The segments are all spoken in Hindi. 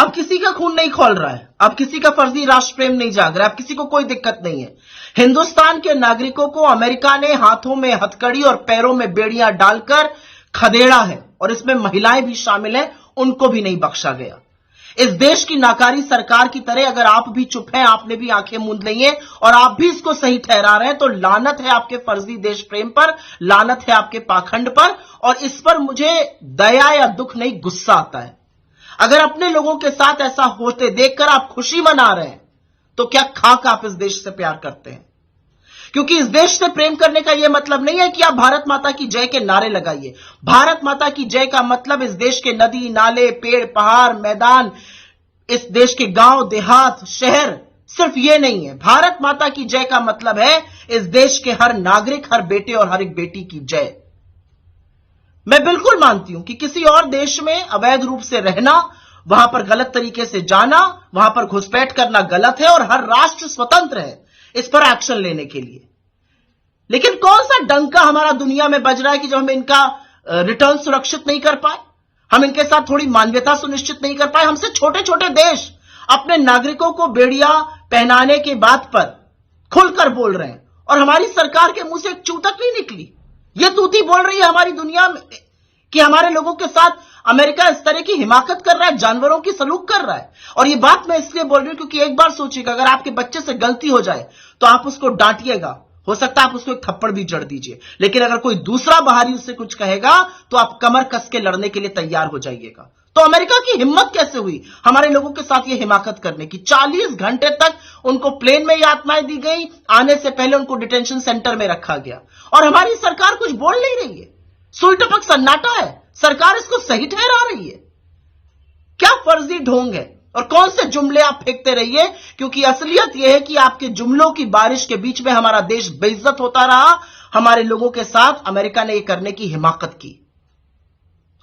अब किसी का खून नहीं खौल रहा है, अब किसी का फर्जी राष्ट्र प्रेम नहीं जाग रहा है, अब किसी को कोई दिक्कत नहीं है। हिंदुस्तान के नागरिकों को अमेरिका ने हाथों में हथकड़ी और पैरों में बेड़ियां डालकर खदेड़ा है, और इसमें महिलाएं भी शामिल हैं, उनको भी नहीं बख्शा गया। इस देश की नाकारी सरकार की तरह अगर आप भी चुप हैं, आपने भी आंखें मूंद ली हैं और आप भी इसको सही ठहरा रहे हैं, तो लानत है आपके फर्जी देश प्रेम पर, लानत है आपके पाखंड पर। और इस पर मुझे दया या दुख नहीं, गुस्सा आता है। अगर अपने लोगों के साथ ऐसा होते देखकर आप खुशी मना रहे हैं, तो क्या खाक आप इस देश से प्यार करते हैं? क्योंकि इस देश से प्रेम करने का यह मतलब नहीं है कि आप भारत माता की जय के नारे लगाइए। भारत माता की जय का मतलब इस देश के नदी नाले, पेड़ पहाड़, मैदान, इस देश के गांव देहात, शहर, सिर्फ यह नहीं है। भारत माता की जय का मतलब है इस देश के हर नागरिक, हर बेटे और हर एक बेटी की जय। मैं बिल्कुल मानती हूं कि किसी और देश में अवैध रूप से रहना, वहां पर गलत तरीके से जाना, वहां पर घुसपैठ करना गलत है, और हर राष्ट्र स्वतंत्र है इस पर एक्शन लेने के लिए। लेकिन कौन सा डंका हमारा दुनिया में बज रहा है कि जो हम इनका रिटर्न सुरक्षित नहीं कर पाए, हम इनके साथ थोड़ी मानवीयता सुनिश्चित नहीं कर पाए। हमसे छोटे छोटे देश अपने नागरिकों को बेड़िया पहनाने के बात पर खुलकर बोल रहे हैं, और हमारी सरकार के मुंह से एक चूतक नहीं निकली। यह तूती बोल रही है हमारी दुनिया में कि हमारे लोगों के साथ अमेरिका इस तरह की हिमाकत कर रहा है, जानवरों की सलूक कर रहा है। और यह बात मैं इसलिए बोल रही हूं क्योंकि एक बार सोचिएगा, अगर आपके बच्चे से गलती हो जाए तो आप उसको डांटिएगा, हो सकता है आप उसको एक थप्पड़ भी जड़ दीजिए, लेकिन अगर कोई दूसरा बाहरी उससे कुछ कहेगा तो आप कमर कस के लड़ने के लिए तैयार हो जाइएगा। तो अमेरिका की हिम्मत कैसे हुई हमारे लोगों के साथ ये हिमाकत करने की? 40 घंटे तक उनको प्लेन में यातनाएं दी गई, आने से पहले उनको डिटेंशन सेंटर में रखा गया, और हमारी सरकार कुछ बोल नहीं रही है। सुई टपक सन्नाटा है, सरकार इसको सही ठहरा रही है। क्या फर्जी ढोंग है, और कौन से जुमले आप फेंकते रहिए, क्योंकि असलियत यह है कि आपके जुमलों की बारिश के बीच में हमारा देश बेइज्जत होता रहा। हमारे लोगों के साथ अमेरिका ने यह करने की हिमाकत की।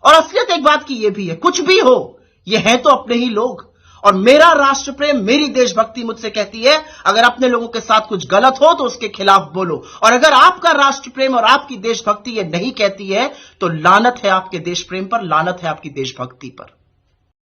और असलियत एक बात की यह भी है, कुछ भी हो, ये है तो अपने ही लोग। और मेरा राष्ट्र प्रेम, मेरी देशभक्ति मुझसे कहती है, अगर अपने लोगों के साथ कुछ गलत हो तो उसके खिलाफ बोलो। और अगर आपका राष्ट्र प्रेम और आपकी देशभक्ति ये नहीं कहती है, तो लानत है आपके देश प्रेम पर, लानत है आपकी देशभक्ति पर।